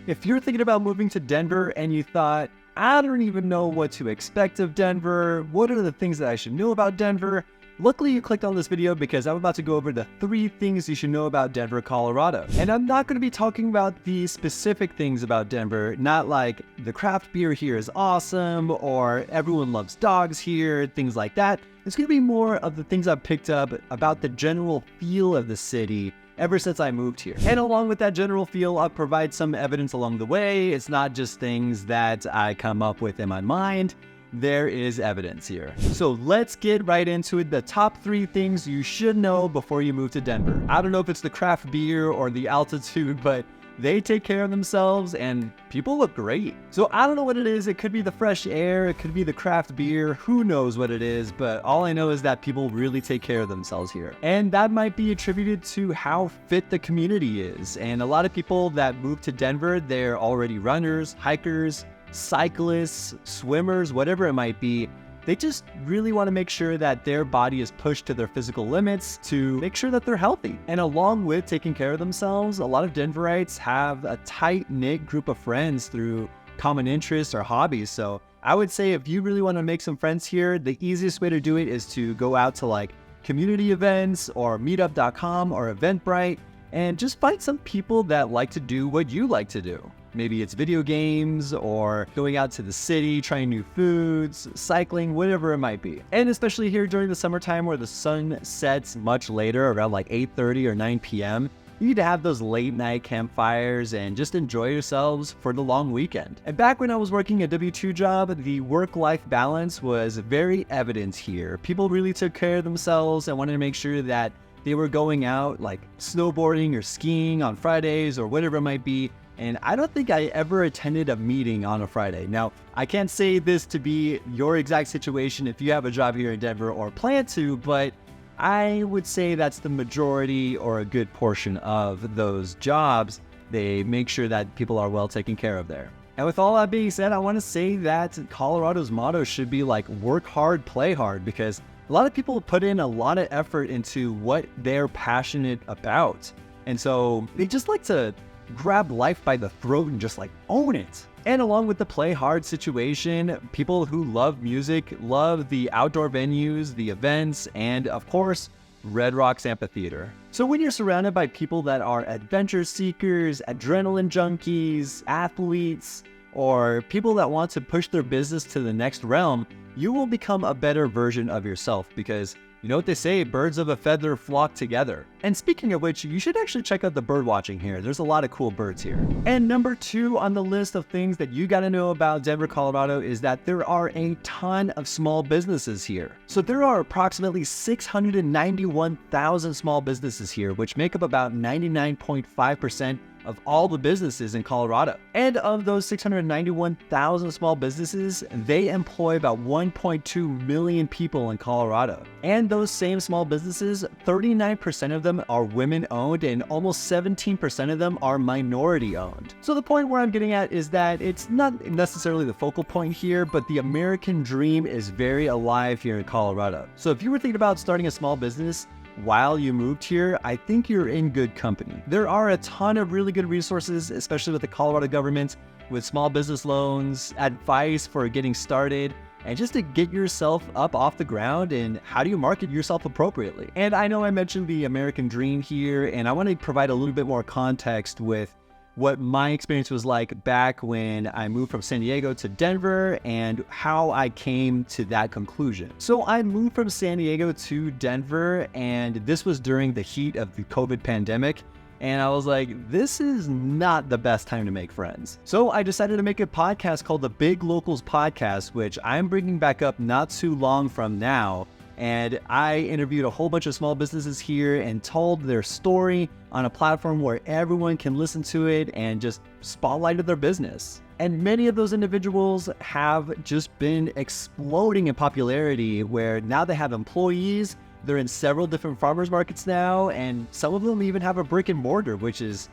If you're thinking about moving to Denver and you thought, I don't even know what to expect of Denver, what are the things that I should know about Denver? Luckily, you clicked on this video because I'm about to go over the 3 things you should know about Denver, Colorado. And I'm not going to be talking about the specific things about Denver, not like the craft beer here is awesome or everyone loves dogs here, things like that. It's going to be more of the things I've picked up about the general feel of the city ever since I moved here. And along with that general feel, I'll provide some evidence along the way. It's not just things that I come up with in my mind. There is evidence here. So let's get right into it. The top 3 things you should know before you move to Denver. I don't know if it's the craft beer or the altitude, but they take care of themselves and people look great. So I don't know what it is. It could be the fresh air. It could be the craft beer. Who knows what it is? But all I know is that people really take care of themselves here. And that might be attributed to how fit the community is. And a lot of people that move to Denver, they're already runners, hikers, cyclists, swimmers, whatever it might be. They just really want to make sure that their body is pushed to their physical limits to make sure that they're healthy. And along with taking care of themselves, a lot of Denverites have a tight-knit group of friends through common interests or hobbies. So I would say if you really want to make some friends here, the easiest way to do it is to go out to like community events or meetup.com or Eventbrite and just find some people that like to do what you like to do. Maybe it's video games or going out to the city, trying new foods, cycling, whatever it might be. And especially here during the summertime where the sun sets much later, around like 8:30 or 9 p.m., you need to have those late night campfires and just enjoy yourselves for the long weekend. And back when I was working a W-2 job, the work-life balance was very evident here. People really took care of themselves and wanted to make sure that they were going out like snowboarding or skiing on Fridays or whatever it might be. And I don't think I ever attended a meeting on a Friday. Now, I can't say this to be your exact situation if you have a job here in Denver or plan to, but I would say that's the majority or a good portion of those jobs. They make sure that people are well taken care of there. And with all that being said, I want to say that Colorado's motto should be like work hard, play hard, because a lot of people put in a lot of effort into what they're passionate about. And so they just like to grab life by the throat and just like own it. And along with the play hard situation, people who love music love the outdoor venues, the events, and of course, Red Rocks Amphitheater. So when you're surrounded by people that are adventure seekers, adrenaline junkies, athletes, or people that want to push their business to the next realm, you will become a better version of yourself because you know what they say, birds of a feather flock together. And speaking of which, you should actually check out the bird watching here. There's a lot of cool birds here. And number 2 on the list of things that you gotta know about Denver, Colorado is that there are a ton of small businesses here. So there are approximately 691,000 small businesses here, which make up about 99.5% of all the businesses in Colorado. And of those 691,000 small businesses, they employ about 1.2 million people in Colorado. And those same small businesses, 39% of them are women owned and almost 17% of them are minority owned. So the point where I'm getting at is that it's not necessarily the focal point here, but the American dream is very alive here in Colorado. So if you were thinking about starting a small business, while you moved here, I think you're in good company. There are a ton of really good resources, especially with the Colorado government, with small business loans, advice for getting started, and just to get yourself up off the ground and how do you market yourself appropriately. And I know I mentioned the American dream here, and I want to provide a little bit more context with what my experience was like back when I moved from San Diego to Denver and how I came to that conclusion. So I moved from San Diego to Denver, and this was during the heat of the COVID pandemic. And I was like, this is not the best time to make friends. So I decided to make a podcast called the Big Locals Podcast, which I'm bringing back up not too long from now. And I interviewed a whole bunch of small businesses here and told their story on a platform where everyone can listen to it and just spotlight their business. And many of those individuals have just been exploding in popularity where now they have employees, they're in several different farmers markets now, and some of them even have a brick and mortar, which is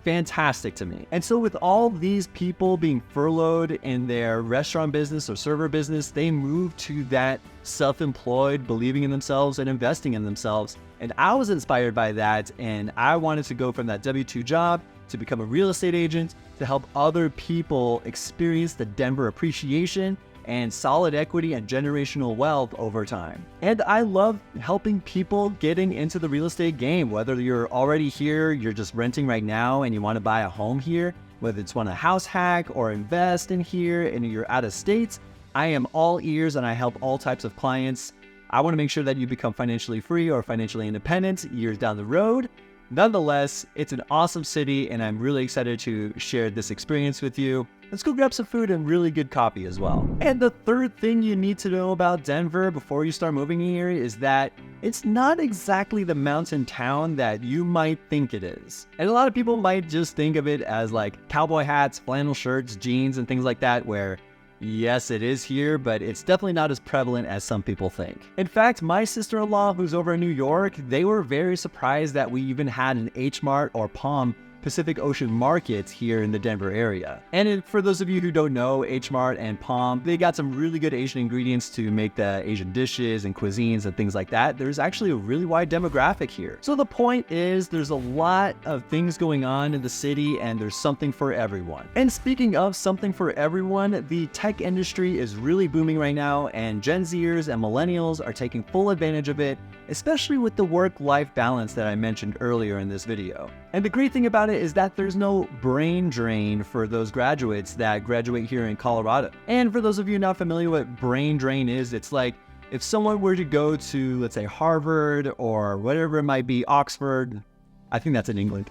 fantastic to me. And so with all these people being furloughed in their restaurant business or server business, they moved to that self-employed, believing in themselves and investing in themselves. And I was inspired by that, and I wanted to go from that W-2 job to become a real estate agent, to help other people experience the Denver appreciation and solid equity and generational wealth over time. And I love helping people getting into the real estate game, whether you're already here, you're just renting right now and you want to buy a home here, whether it's want a house hack or invest in here and you're out of state. I am all ears and I help all types of clients. I want to make sure that you become financially free or financially independent years down the road. Nonetheless, it's an awesome city and I'm really excited to share this experience with you. Let's go grab some food and really good coffee as well. And the third thing you need to know about Denver before you start moving here is that it's not exactly the mountain town that you might think it is. And a lot of people might just think of it as like cowboy hats, flannel shirts, jeans, and things like that, where yes, it is here, but it's definitely not as prevalent as some people think. In fact, my sister-in-law, who's over in New York, they were very surprised that we even had an H Mart or Palm Pacific Ocean markets here in the Denver area. And for those of you who don't know, H Mart and Palm, they got some really good Asian ingredients to make the Asian dishes and cuisines and things like that. There's actually a really wide demographic here. So the point is, there's a lot of things going on in the city and there's something for everyone. And speaking of something for everyone, the tech industry is really booming right now and Gen Zers and millennials are taking full advantage of it, especially with the work-life balance that I mentioned earlier in this video. And the great thing about it is that there's no brain drain for those graduates that graduate here in Colorado. And for those of you not familiar with what brain drain is, it's like if someone were to go to, let's say, Harvard or whatever it might be, Oxford, I think that's in England.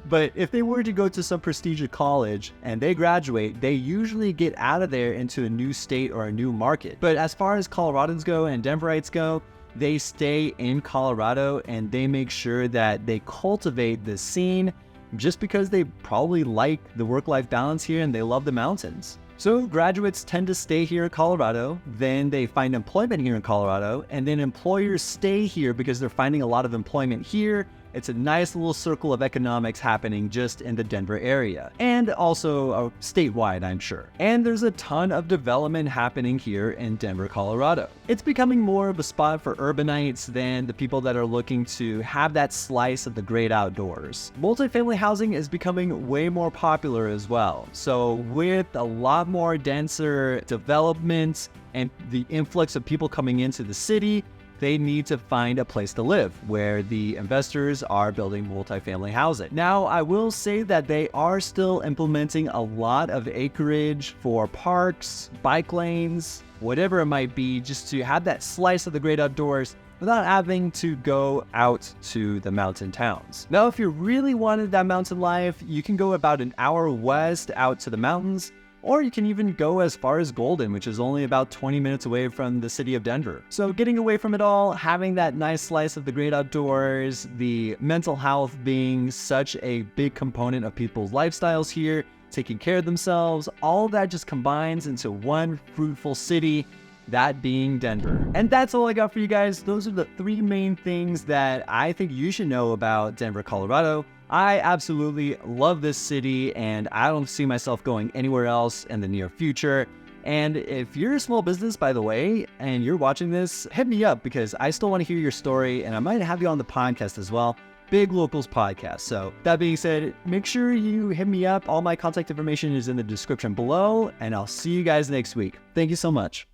But if they were to go to some prestigious college and they graduate, they usually get out of there into a new state or a new market. But as far as Coloradans go and Denverites go, they stay in Colorado and they make sure that they cultivate the scene just because they probably like the work-life balance here and they love the mountains. So graduates tend to stay here in Colorado, then they find employment here in Colorado, and then employers stay here because they're finding a lot of employment here. It's a nice little circle of economics happening just in the Denver area, and also statewide, I'm sure. And there's a ton of development happening here in Denver, Colorado. It's becoming more of a spot for urbanites than the people that are looking to have that slice of the great outdoors. Multifamily housing is becoming way more popular as well. So with a lot more denser development and the influx of people coming into the city, they need to find a place to live where the investors are building multifamily housing. Now, I will say that they are still implementing a lot of acreage for parks, bike lanes, whatever it might be, just to have that slice of the great outdoors without having to go out to the mountain towns. Now, if you really wanted that mountain life, you can go about an hour west out to the mountains, or you can even go as far as Golden, which is only about 20 minutes away from the city of Denver. So getting away from it all, having that nice slice of the great outdoors, the mental health being such a big component of people's lifestyles here, taking care of themselves, all that just combines into one fruitful city, that being Denver. And that's all I got for you guys. Those are the three main things that I think you should know about Denver, Colorado. I absolutely love this city and I don't see myself going anywhere else in the near future. And if you're a small business, by the way, and you're watching this, hit me up because I still want to hear your story and I might have you on the podcast as well. Big Locals Podcast. So that being said, make sure you hit me up. All my contact information is in the description below and I'll see you guys next week. Thank you so much.